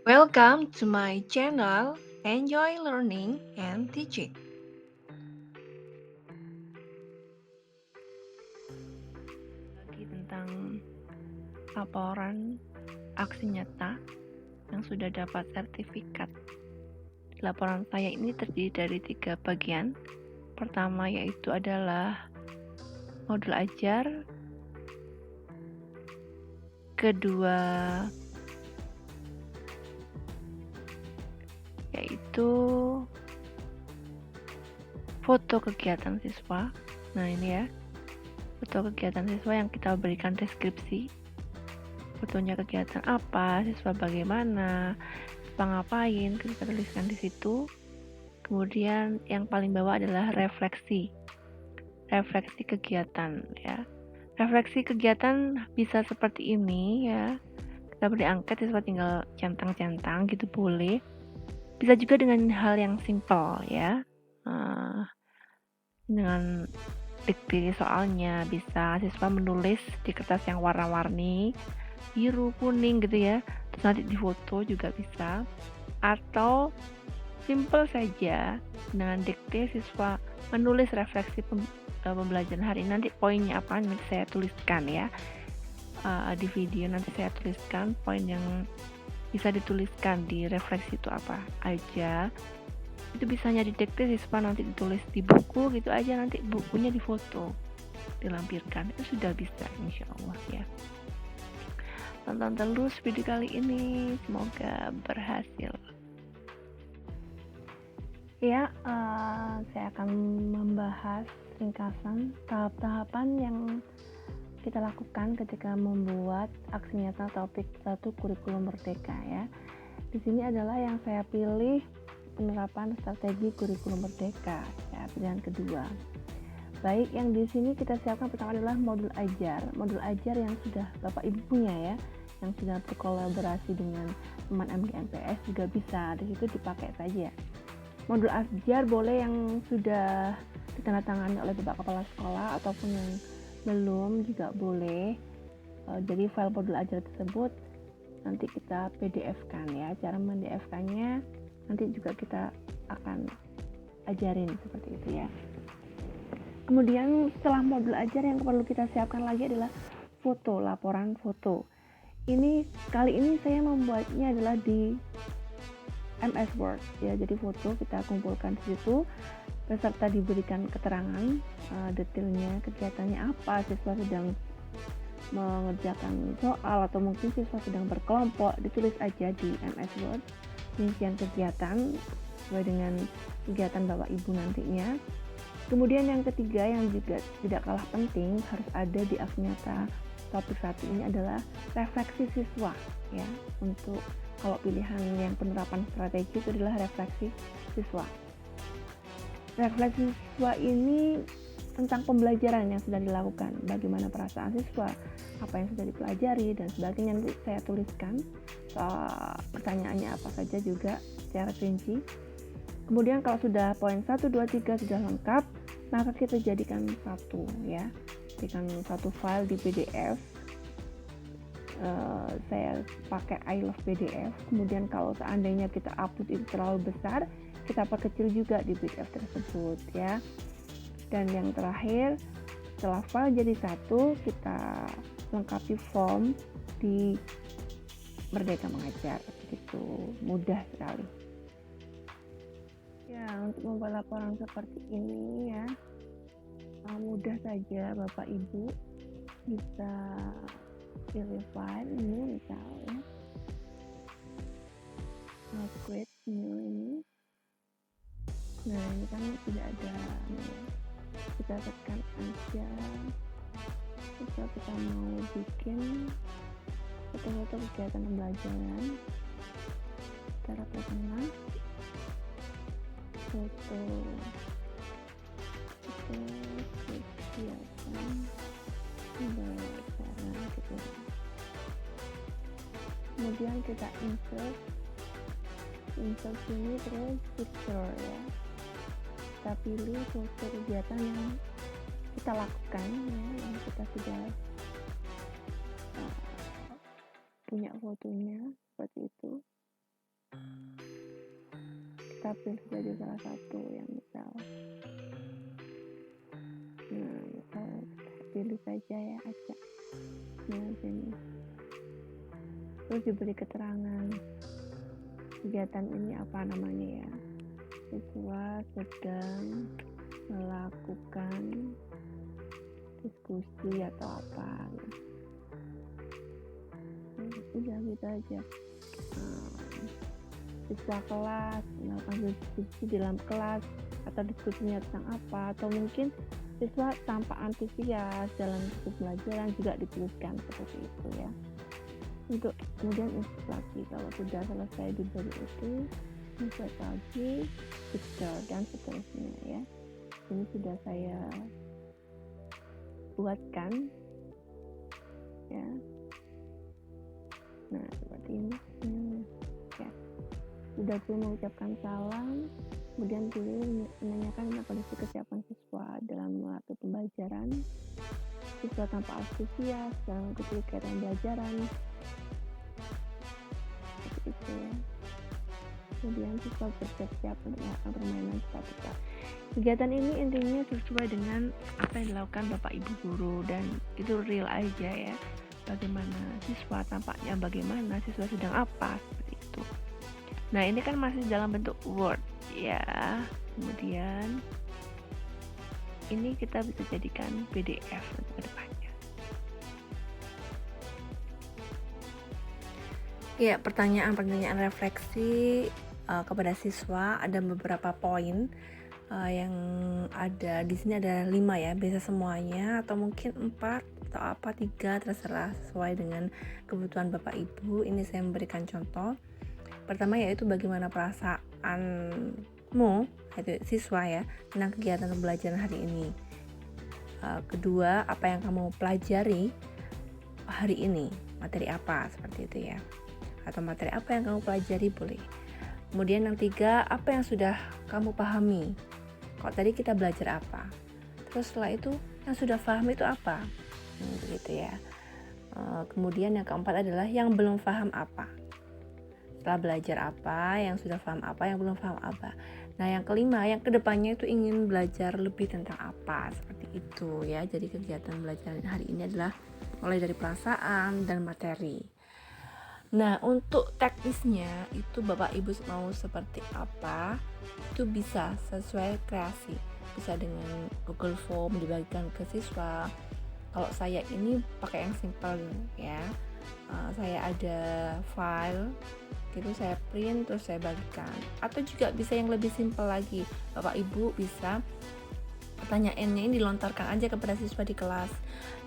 Welcome to my channel. Enjoy learning and teaching. Lagi tentang laporan aksi nyata yang sudah dapat sertifikat. Laporan saya ini terdiri dari 3 bagian. Pertama yaitu adalah modul ajar. Kedua yaitu foto kegiatan siswa. Nah ini ya, foto kegiatan siswa yang kita berikan deskripsi. Fotonya kegiatan apa, siswa bagaimana, siswa ngapain, kita tuliskan di situ. Kemudian yang paling bawah adalah refleksi kegiatan ya. Refleksi kegiatan bisa seperti ini ya. Kita beri angket, siswa tinggal centang-centang gitu boleh. Bisa juga dengan hal yang simple ya. Dengan dikti soalnya bisa siswa menulis di kertas yang warna-warni, biru, kuning gitu ya. Terus nanti difoto juga bisa. Atau simple saja dengan dikte siswa menulis refleksi pembelajaran hari ini. Nanti poinnya apa nanti saya tuliskan ya di video. Nanti saya tuliskan poin yang bisa dituliskan di refleksi itu apa aja. Itu bisanya didikte siswa nanti ditulis di buku gitu aja, nanti bukunya difoto dilampirkan, itu sudah bisa insya Allah ya. Tonton terus video kali ini, semoga berhasil ya. Saya akan membahas ringkasan tahap-tahapan yang kita lakukan ketika membuat aksi nyata topik 1 kurikulum merdeka ya. Di sini adalah yang saya pilih penerapan strategi kurikulum merdeka ya, pilihan kedua. Baik, yang di sini kita siapkan pertama adalah modul ajar yang sudah Bapak Ibu punya ya, yang sudah berkolaborasi dengan teman MGMPS juga bisa, di situ dipakai saja. Modul ajar boleh yang sudah ditandatangani oleh Bapak Kepala Sekolah ataupun yang belum juga boleh. Jadi file modul ajar tersebut nanti kita PDF-kan ya. Cara men-PDF-kannya nanti juga kita akan ajarin seperti itu ya. Kemudian setelah modul ajar yang perlu kita siapkan lagi adalah foto, laporan foto. Kali ini saya membuatnya adalah di MS Word ya. Jadi foto kita kumpulkan di situ beserta diberikan keterangan detailnya, kegiatannya apa, siswa sedang mengerjakan soal atau mungkin siswa sedang berkelompok, ditulis aja di MS Word rincian kegiatan sesuai dengan kegiatan Bapak Ibu nantinya. Kemudian yang ketiga yang juga tidak kalah penting harus ada di aksi nyata topik 1 ini adalah refleksi siswa ya. Untuk kalau pilihan yang penerapan strategi itu adalah refleksi siswa. Refleksi siswa ini tentang pembelajaran yang sudah dilakukan, bagaimana perasaan siswa, apa yang sudah dipelajari dan sebagainya. Nanti saya tuliskan pertanyaannya apa saja juga secara rinci. Kemudian kalau sudah poin 1, 2, 3 sudah lengkap, maka kita jadikan satu ya, jadikan satu file di PDF. Saya pakai I Love PDF. Kemudian kalau seandainya kita upload itu terlalu besar, kita perkecil juga di PDF tersebut ya. Dan yang terakhir, setelah file jadi satu, kita lengkapi form di Merdeka Mengajar. Begitu mudah sekali ya untuk membuat laporan seperti ini ya. Mudah saja Bapak Ibu bisa pilih file ini misalnya create new ini. Nah ini kan tidak ada kita tekan aja. Jika kita mau bikin foto-foto kegiatan pembelajaran, cara tekan foto kegiatan pembelajaran gitu. Kemudian kita insert ini terus picture ya. Kita pilih foto kegiatan yang kita lakukan ya, yang kita sudah punya fotonya seperti itu. kita pilih saja salah satu yang misal. Nah, misal kita pilih saja ya acak. Nah, sini. Terus diberi keterangan kegiatan ini apa namanya ya. Siswa sedang melakukan diskusi atau apa gitu. Udah gitu aja. Siswa kelas melakukan diskusi di dalam kelas atau diskusinya tentang apa, atau mungkin siswa tampak antusias dalam pembelajaran juga dituliskan seperti itu ya. Untuk kemudian insert lagi, kalau sudah selesai diberi itu insert lagi, picture dan seterusnya ya. Ini sudah saya buatkan ya. Nah, seperti ini ya. Sudah boleh mengucapkan salam, kemudian boleh menanyakan tentang kondisi kesiapan siswa dalam waktu pembelajaran. Siswa tanpa antusias dalam kegiatan pembelajaran seperti itu ya. Kemudian siswa bersiap-siap untuk melakukan permainan cepat-cepat. Kegiatan ini intinya sesuai dengan apa yang dilakukan Bapak Ibu guru, dan itu real aja ya. Bagaimana siswa tampaknya, bagaimana siswa sedang apa, seperti itu. Nah, ini kan masih dalam bentuk Word ya. Kemudian ini kita bisa jadikan PDF untuk kedepannya. Ya, pertanyaan-pertanyaan refleksi kepada siswa, ada beberapa poin yang ada di sini, ada 5 ya, bisa semuanya atau mungkin 4 atau apa 3, terserah sesuai dengan kebutuhan Bapak Ibu. Ini saya memberikan contoh. Pertama yaitu bagaimana perasaanmu, yaitu siswa ya, tentang kegiatan pembelajaran hari ini. Kedua, apa yang kamu pelajari hari ini, materi apa, seperti itu ya, atau materi apa yang kamu pelajari boleh. Kemudian yang 3, apa yang sudah kamu pahami. Kalau tadi kita belajar apa, terus setelah itu yang sudah paham itu apa, begitu ya. Kemudian yang keempat adalah yang belum paham apa. Setelah belajar apa, yang sudah paham apa, yang belum paham apa. Nah, yang kelima, yang kedepannya itu ingin belajar lebih tentang apa, seperti itu ya. Jadi kegiatan belajar hari ini adalah mulai dari perasaan dan materi. Nah, untuk teknisnya itu Bapak Ibu mau seperti apa, itu bisa sesuai kreasi. Bisa dengan Google Form dibagikan ke siswa. Kalau saya ini pakai yang simple ya. Saya ada file gitu, saya print terus saya bagikan. Atau juga bisa yang lebih simple lagi, Bapak Ibu bisa pertanyaannya ini dilontarkan aja kepada siswa di kelas.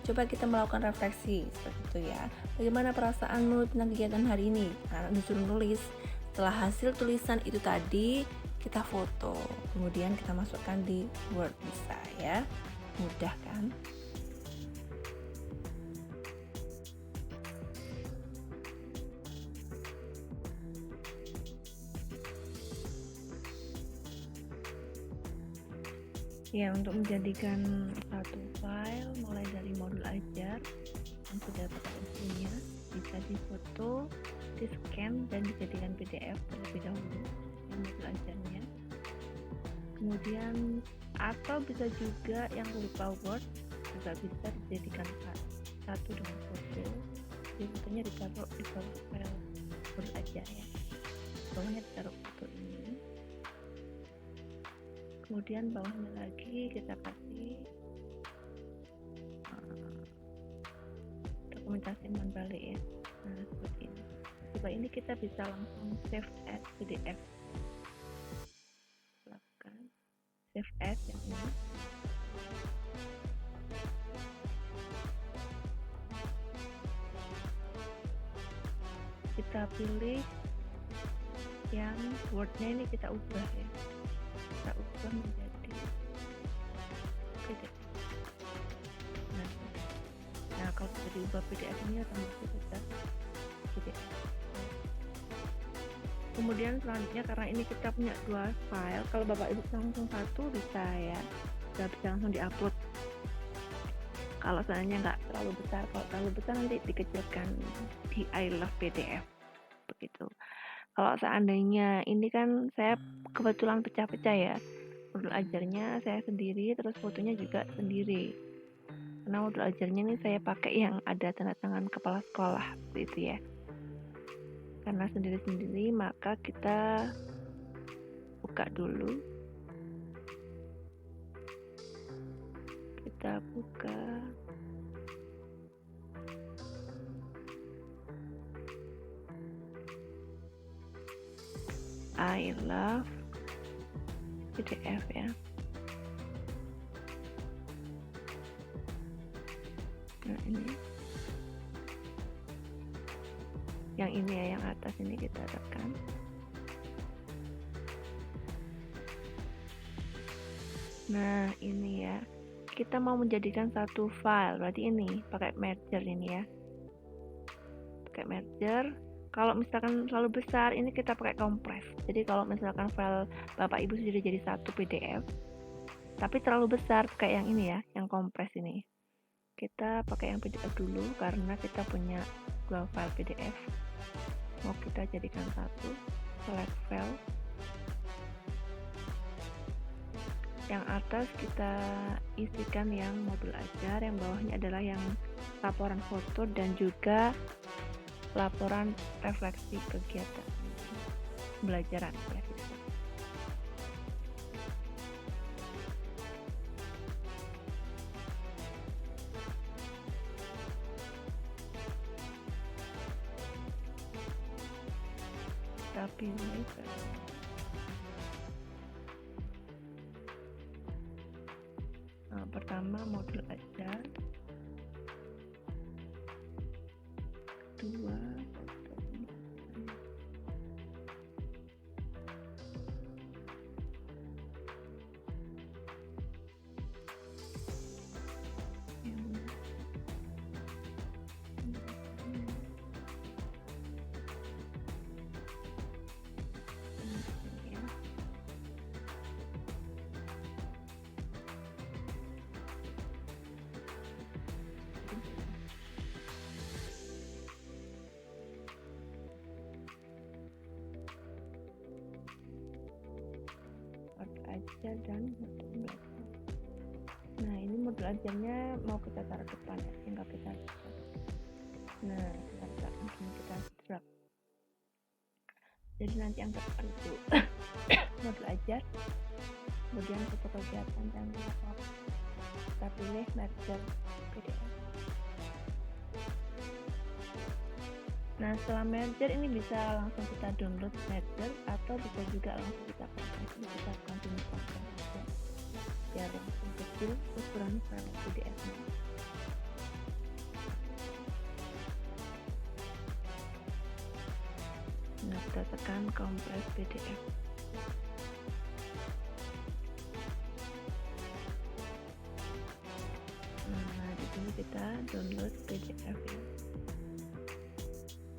Coba kita melakukan refleksi seperti itu ya. Bagaimana perasaanmu tentang kegiatan hari ini? Karena disuruh nulis. Setelah hasil tulisan itu tadi kita foto, kemudian kita masukkan di Word, bisa ya. Mudah kan? Ya, untuk menjadikan satu file mulai dari modul ajar yang sudah tersedia, bisa difoto, di scan dan dijadikan PDF terlebih dahulu yang modul ajarnya. Kemudian atau bisa juga yang berupa Word juga bisa dijadikan satu dengan foto. Jadi fotonya ditaruh di bawah file modul ajar ya. Bawahnya ditaruh foto ini. Kemudian bawahnya lagi kita kasih dokumentasi imbal balik ya. Nah, seperti ini. Coba ini kita bisa langsung save as PDF. Lakukan save as yang ini. Kita pilih yang Word-nya ini, kita ubah ya. Kita ubah menjadi PDF. Nah, kalau sudah diubah PDF ini otomatis sudah PDF. Kemudian selanjutnya, karena ini kita punya 2 file, kalau Bapak Ibu langsung satu bisa ya, sudah bisa langsung diupload. Kalau seandainya nggak terlalu besar, kalau terlalu besar nanti dikecilkan di I Love PDF begitu. Kalau seandainya ini kan saya kebetulan pecah-pecah ya, modul ajarnya saya sendiri, terus fotonya juga sendiri. Karena modul ajarnya ini saya pakai yang ada tanda tangan kepala sekolah seperti itu ya. Karena sendiri-sendiri maka kita buka dulu. Kita buka. I love PDF ya. Nah ini. Yang ini ya, yang atas ini kita tekan. Nah ini ya, kita mau menjadikan satu file, berarti ini pakai merger ini ya, pakai merger. Kalau misalkan terlalu besar, ini kita pakai kompres. Jadi kalau misalkan file Bapak Ibu sudah jadi satu PDF, tapi terlalu besar, kayak yang ini ya, yang kompres ini. Kita pakai yang PDF dulu, karena kita punya 2 file PDF. Mau kita jadikan satu, select file. Yang atas kita isikan yang modul ajar, yang bawahnya adalah yang laporan foto dan juga laporan refleksi kegiatan pembelajaran. Kita pilih pertama modul ajar, kedua ajar dan modul belajar. Nah ini modul ajarnya mau kita taruh depan ya, tinggal kita lihat. Nah kita letakkan sini, kita drag. Jadi nanti yang depan itu modul ajar, kemudian foto kegiatan dan lapor. Kita pilih merger PDF. Nah setelah merger ini bisa langsung kita download merger, atau bisa juga langsung kita continue content biar langsung kecil ukuran file PDF nya. Nah kita tekan kompres PDF. Nah di sini kita download PDF ya.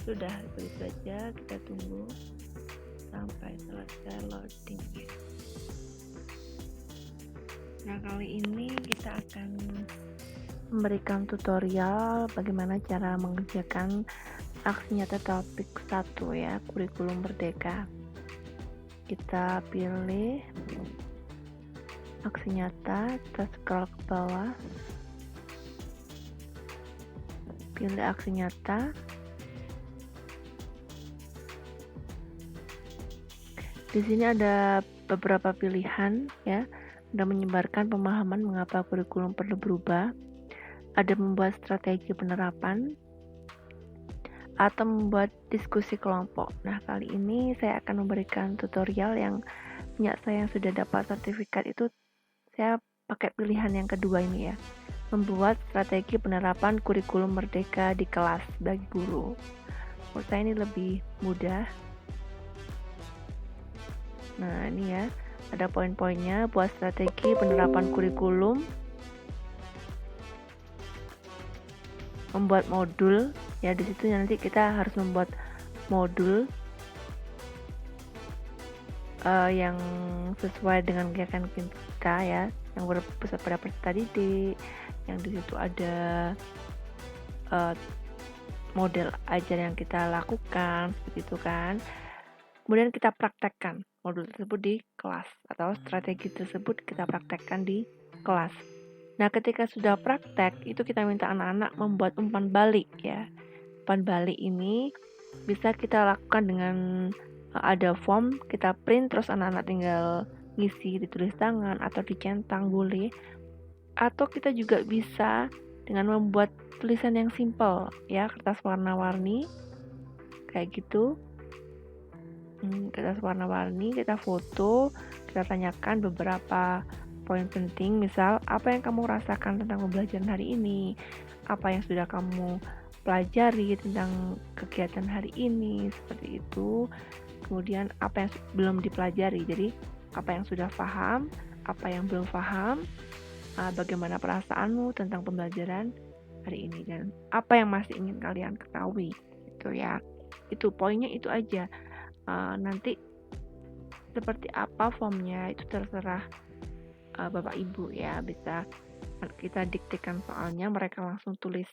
Sudah, begitu saja, kita tunggu sampai selesai loading. Nah kali ini kita akan memberikan tutorial bagaimana cara mengerjakan aksi nyata topik 1 ya, kurikulum merdeka. Kita pilih aksi nyata, kita scroll ke bawah, pilih aksi nyata. Di sini ada beberapa pilihan ya. Ada menyebarkan pemahaman mengapa kurikulum perlu berubah, ada membuat strategi penerapan, atau membuat diskusi kelompok. Nah, kali ini saya akan memberikan tutorial yang punya saya yang sudah dapat sertifikat itu. Saya pakai pilihan yang kedua ini ya. Membuat strategi penerapan kurikulum merdeka di kelas bagi guru. Menurut saya ini lebih mudah. Nah ini ya, ada poin-poinnya. Buat strategi penerapan kurikulum, membuat modul ya, di situ nanti kita harus membuat modul yang sesuai dengan kegiatan kita ya, yang berpusat pada peserta didik, yang di situ ada model ajar yang kita lakukan seperti itu kan. Kemudian kita praktekkan modul tersebut di kelas atau strategi tersebut kita praktekkan di kelas. Nah, ketika sudah praktek, itu kita minta anak-anak membuat umpan balik ya. Umpan balik ini bisa kita lakukan dengan ada form, kita print terus anak-anak tinggal ngisi, ditulis tangan atau dicentang boleh. Atau kita juga bisa dengan membuat tulisan yang simple ya, kertas warna-warni kayak gitu. Kertas warna-warni, kita foto, kita tanyakan beberapa poin penting, misal apa yang kamu rasakan tentang pembelajaran hari ini, apa yang sudah kamu pelajari tentang kegiatan hari ini, seperti itu. Kemudian apa yang belum dipelajari, jadi apa yang sudah paham, apa yang belum paham, bagaimana perasaanmu tentang pembelajaran hari ini, dan apa yang masih ingin kalian ketahui, gitu ya. Itu poinnya itu aja. Nanti seperti apa formnya itu terserah Bapak Ibu ya, bisa kita diktekan soalnya, mereka langsung tulis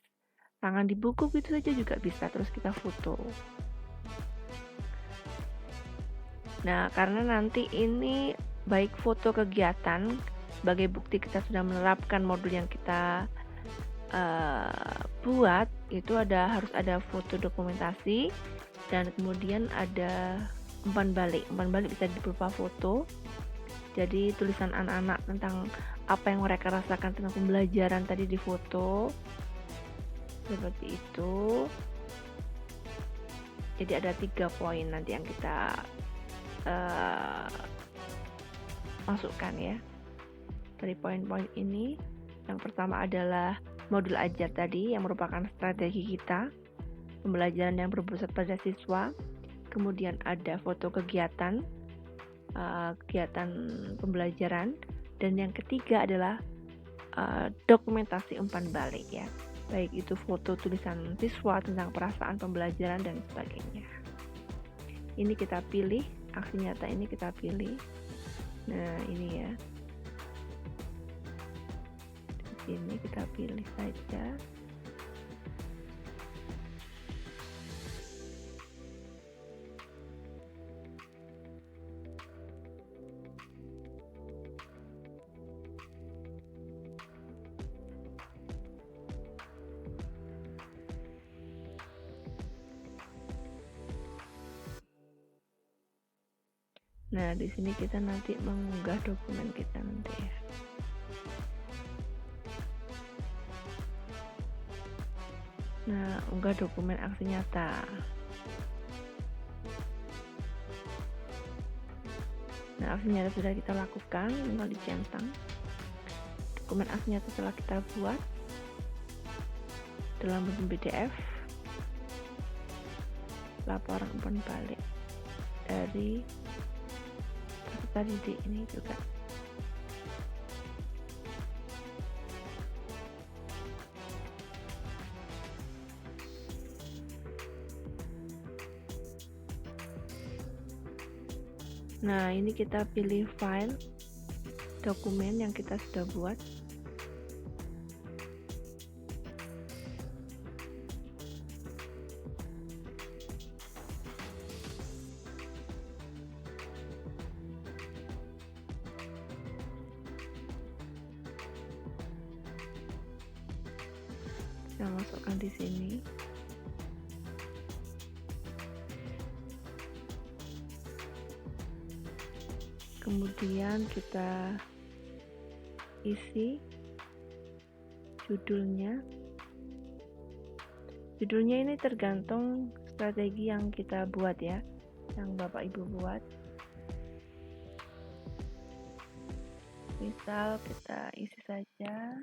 tangan di buku gitu saja juga bisa, terus kita foto. Nah, karena nanti ini baik foto kegiatan sebagai bukti kita sudah menerapkan modul yang kita buat, itu harus ada foto dokumentasi, dan kemudian ada umpan balik. Umpan balik bisa berupa foto, jadi tulisan anak-anak tentang apa yang mereka rasakan tentang pembelajaran tadi di foto, seperti itu. Jadi ada 3 poin nanti yang kita masukkan ya. Dari poin-poin ini, yang pertama adalah modul ajar tadi yang merupakan strategi kita, pembelajaran yang berpusat pada siswa. Kemudian ada foto kegiatan pembelajaran, dan yang ketiga adalah dokumentasi umpan balik ya, baik itu foto tulisan siswa tentang perasaan pembelajaran dan sebagainya. Ini kita pilih, aksi nyata ini kita pilih. Nah, ini ya, di sini kita pilih saja. Nah, di sini kita nanti mengunggah dokumen kita nanti ya. Nah, unggah dokumen aksi nyata. Nah, aksi nyata sudah kita lakukan, tinggal dicentang. Dokumen aksi nyata telah kita buat dalam bentuk PDF. Laporan umpan balik dari peserta didik ini juga. Nah, ini kita pilih file dokumen yang kita sudah buat. Kita masukkan di sini. Kemudian kita isi judulnya. Judulnya ini tergantung strategi yang kita buat ya, yang Bapak Ibu buat. Misal kita isi saja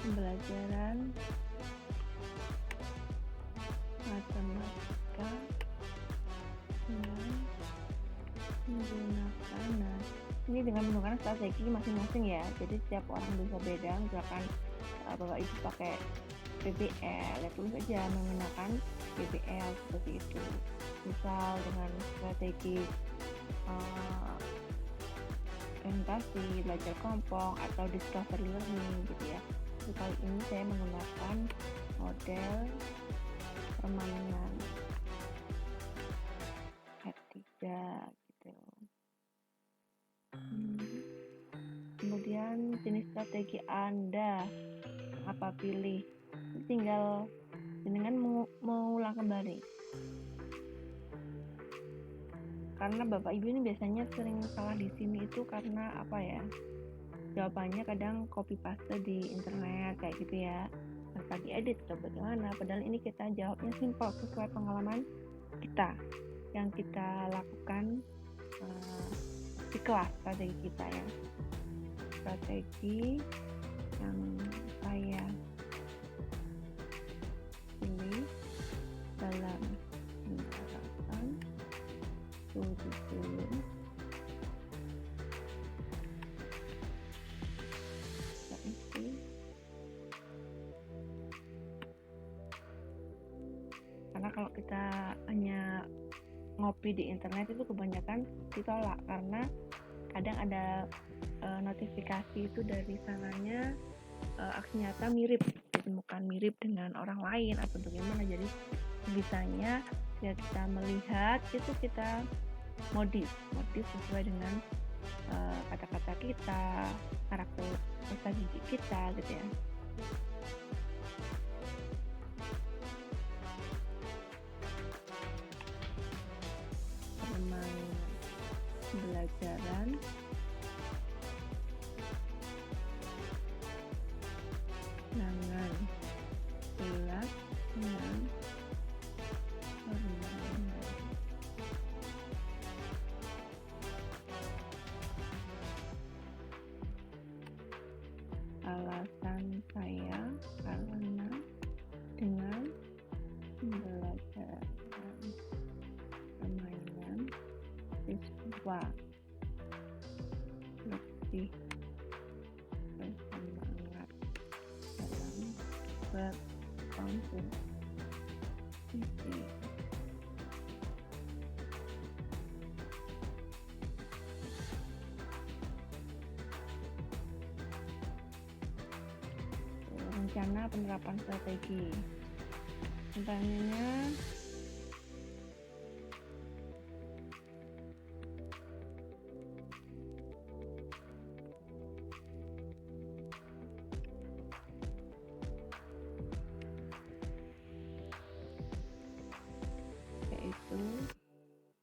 pembelajaran matematika dengan menggunakan, nah ini dengan menggunakan strategi masing-masing ya, jadi setiap orang bisa beda. Misalkan Bapak Ibu pakai PBL, ya tulis aja menggunakan PBL seperti itu. Misal dengan strategi presentasi, belajar kelompok, atau discovery learning gitu ya. Jadi kali ini saya menggunakan model permainan. saja gitu. Kemudian jenis strategi Anda apa pilih, tinggal dengan mengulang kembali. Karena Bapak Ibu ini biasanya sering salah di sini itu karena apa ya? Jawabannya kadang copy paste di internet kayak gitu ya, tanpa diedit atau bagaimana. Padahal ini kita jawabnya simpel sesuai pengalaman kita yang kita lakukan di kelas strategi kita ya. Strategi yang saya pilih dalam menerapkan kurikulum yaitu karena kalau kita hanya ngopi di internet itu kebanyakan ditolak karena kadang ada notifikasi itu dari sananya aksi nyata mirip, ditemukan mirip dengan orang lain atau bagaimana. Jadi bisanya ya kita melihat itu kita modif sesuai dengan kata-kata kita, karakter strategi kita gitu ya. Pembelajaran jangan bulat dengan permainan. Alasan saya karena dengan pembelajaran permainan siswa lebih bersemangat dalam berkompetisi. Rencana penerapan strategi. Pertanyaannya yaitu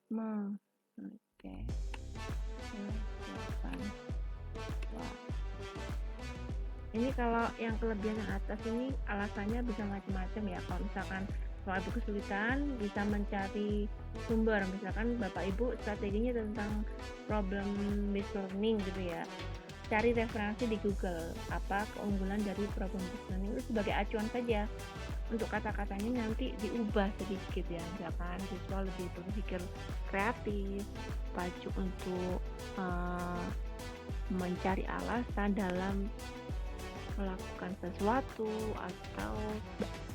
mengecek kesiapan siswa. Ini kalau yang kelebihan yang atas ini alasannya bisa macam-macam ya. Kalau misalkan Bapak Ibu kesulitan bisa mencari sumber, misalkan Bapak Ibu strateginya tentang problem based learning gitu ya, cari referensi di Google apa keunggulan dari problem based learning itu sebagai acuan saja. Untuk kata-katanya nanti diubah sedikit ya, misalkan siswa lebih berpikir kreatif, pacu untuk mencari alasan dalam melakukan sesuatu atau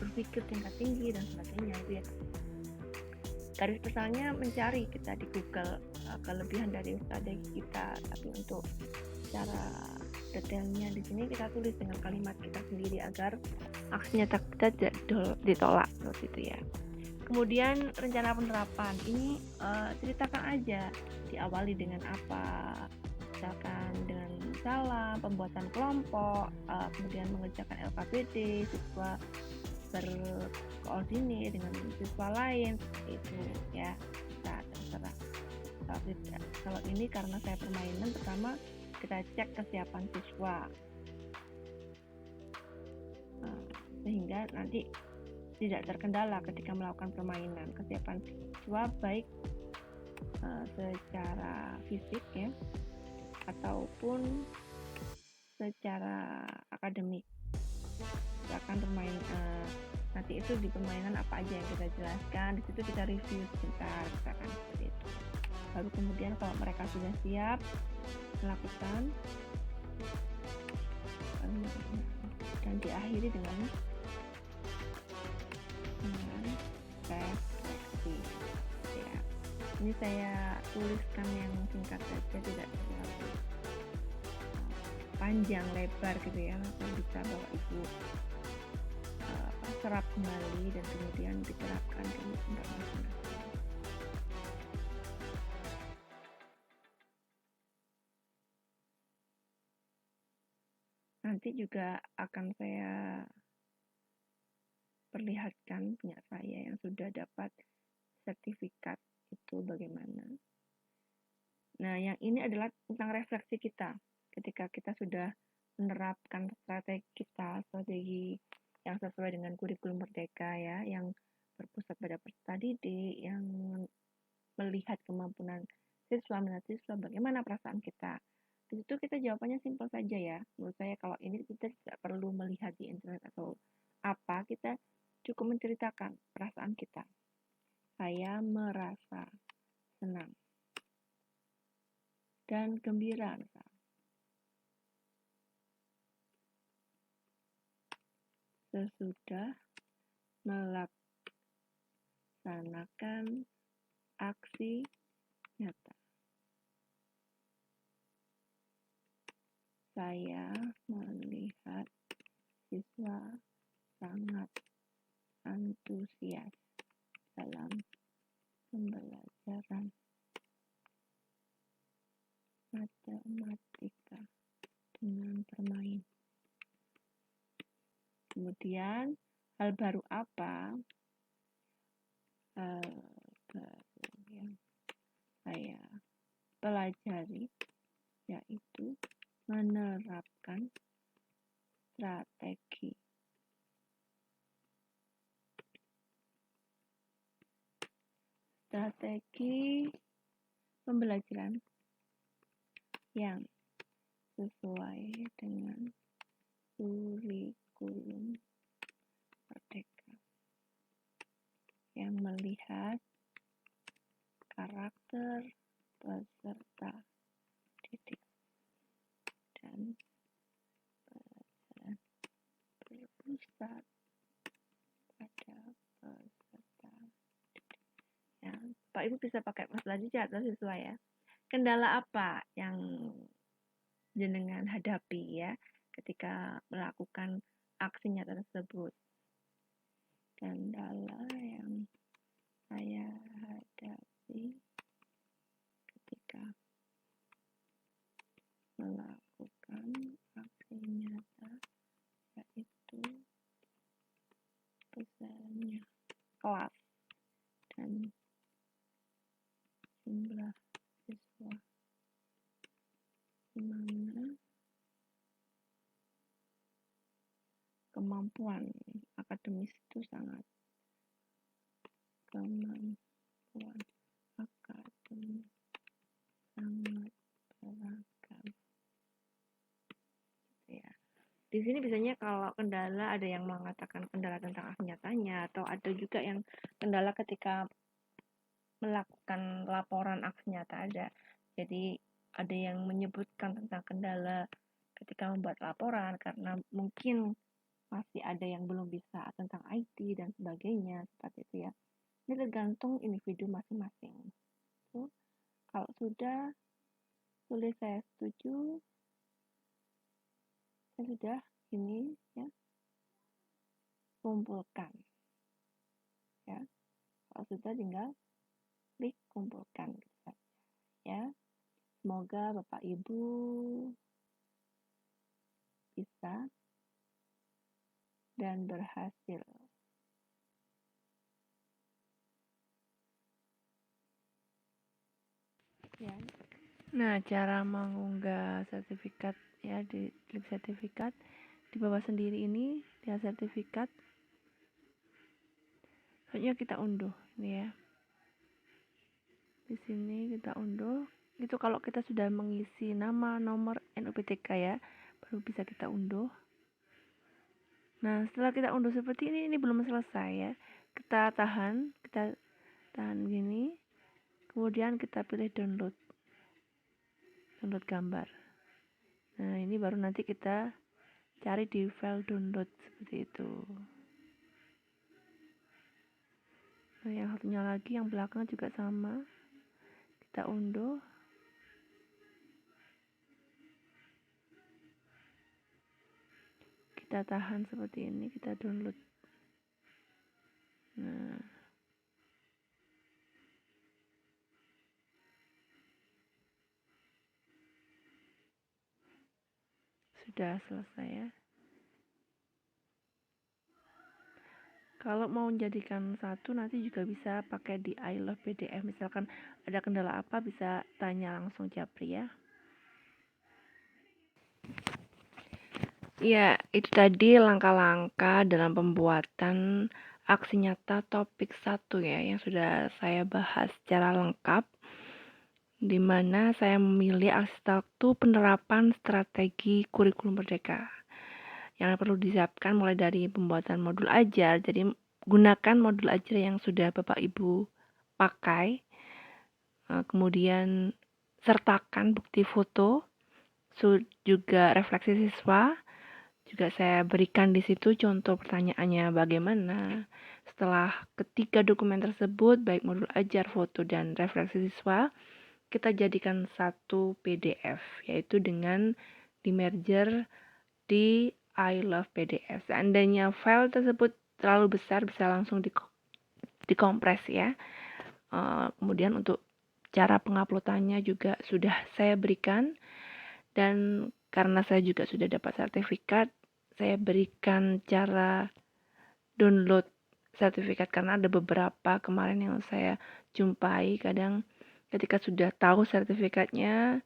berpikir tingkat tinggi dan sebagainya itu ya. Garis besarnya mencari kita di Google kelebihan dari strategi kita, tapi untuk cara detailnya di sini kita tulis dengan kalimat kita sendiri agar aksi nyata kita tidak ditolak seperti itu ya. Kemudian rencana penerapan ini ceritakan aja, diawali dengan apa, misalkan dengan salam, pembuatan kelompok, kemudian mengerjakan LKPD, siswa berkoordinir dengan siswa lain, itu ya. Nah, terserah. Kalau ini karena saya permainan, pertama kita cek kesiapan siswa, sehingga nanti tidak terkendala ketika melakukan permainan. Kesiapan siswa baik secara fisik ya, ataupun secara akademik. Misalkan nanti itu di permainan apa aja yang kita jelaskan, di situ kita review sebentar, misalkan seperti itu. Baru kemudian kalau mereka sudah siap melakukan dan diakhiri dengan refleksi ya. Ini saya tuliskan yang singkat saja, tidak terlalu panjang lebar gitu ya, agar bisa Bapak Ibu serap kembali dan kemudian diterapkan di tempat masing-masing. nanti juga akan saya perlihatkan punya saya yang sudah dapat sertifikat itu bagaimana. Nah, yang ini adalah tentang refleksi kita ketika kita sudah menerapkan strategi yang sesuai dengan kurikulum merdeka ya, yang berpusat pada peserta didik, yang melihat kemampuan siswa, bagaimana perasaan kita. Di situ kita jawabannya simpel saja ya. Menurut saya kalau ini kita tidak perlu melihat di internet atau apa, kita cukup menceritakan perasaan kita. Saya merasa senang dan gembira. Sesudah melaksanakan aksi nyata. Saya melihat siswa sangat antusias dalam pembelajaran matematika dengan bermain. Kemudian, hal baru apa yang saya pelajari, yaitu menerapkan strategi pembelajaran yang sesuai dengan kurikulum merdeka, yang melihat karakter peserta didik dan pelajaran berpusat pada peserta didik. Ya, Pak Ibu bisa pakai masalah saja atau siswa ya. Kendala apa yang jenengan hadapi ya ketika melakukan aksi nyata tersebut? Kendala yang saya hadapi ketika melakukan aksi nyata yaitu besarnya kelas dan jumlah siswa, di mana kemampuan akademis itu sangat beragam. Ya. Di sini biasanya kalau kendala ada yang mengatakan kendala tentang aksi nyatanya, atau ada juga yang kendala ketika melakukan laporan aksi nyata ada. Jadi ada yang menyebutkan tentang kendala ketika membuat laporan karena mungkin masih ada yang belum bisa tentang IT dan sebagainya seperti itu ya. Ini tergantung individu masing-masing. So, kalau sudah tulis saya setuju, saya sudah ini ya kumpulkan ya. Kalau sudah tinggal klik kumpulkan ya. Semoga Bapak Ibu bisa dan berhasil. Ya. Nah, cara mengunggah sertifikat ya, di klik sertifikat di bawah sendiri ini dia sertifikat. Selanjutnya kita unduh ini ya. Di sini kita unduh. Itu kalau kita sudah mengisi nama, nomor NUPTK ya, baru bisa kita unduh. Nah, setelah kita unduh seperti ini belum selesai ya. Kita tahan gini. Kemudian kita pilih download gambar. Nah, ini baru nanti kita cari di file download seperti itu. Nah, yang satunya lagi yang belakang juga sama. Kita unduh. Kita tahan seperti ini, kita download. Nah, sudah selesai ya. Kalau mau menjadikan satu nanti juga bisa pakai di I Love PDF. Misalkan ada kendala apa bisa tanya langsung Japri ya. Ya, itu tadi langkah-langkah dalam pembuatan aksi nyata topik 1 ya yang sudah saya bahas secara lengkap, di mana saya memilih aksi 1 penerapan strategi kurikulum merdeka. Yang perlu disiapkan mulai dari pembuatan modul ajar, jadi gunakan modul ajar yang sudah Bapak Ibu pakai, kemudian sertakan bukti foto, juga refleksi siswa. Juga saya berikan di situ contoh pertanyaannya bagaimana. Setelah ketiga dokumen tersebut, baik modul ajar, foto, dan refleksi siswa, kita jadikan satu PDF, yaitu dengan di merger di I Love PDF. Seandainya file tersebut terlalu besar, bisa langsung dikompres ya. Kemudian untuk cara penguploadannya juga sudah saya berikan, dan karena saya juga sudah dapat sertifikat, saya berikan cara download sertifikat karena ada beberapa kemarin yang saya jumpai kadang ketika sudah tahu sertifikatnya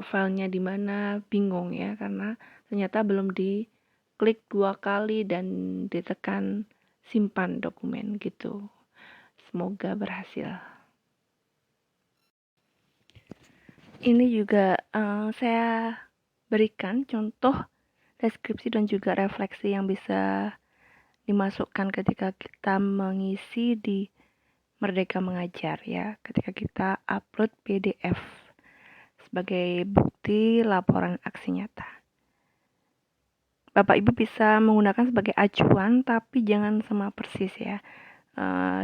filenya di mana bingung ya karena ternyata belum diklik 2 kali dan ditekan simpan dokumen gitu. Semoga berhasil. Ini juga saya berikan contoh deskripsi dan juga refleksi yang bisa dimasukkan ketika kita mengisi di Merdeka Mengajar ya, ketika kita upload PDF sebagai bukti laporan aksi nyata. Bapak Ibu bisa menggunakan sebagai acuan, tapi jangan sama persis ya.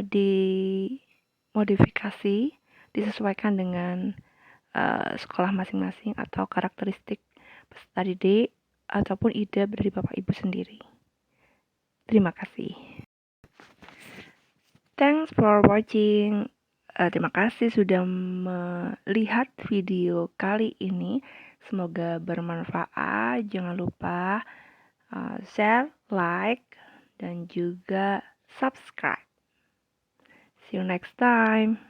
Dimodifikasi, disesuaikan dengan sekolah masing-masing atau karakteristik peserta didik ataupun ide dari Bapak Ibu sendiri. Terima kasih. Thanks for watching. Terima kasih sudah melihat video kali ini. Semoga bermanfaat. Jangan lupa share, like, dan juga subscribe. See you next time.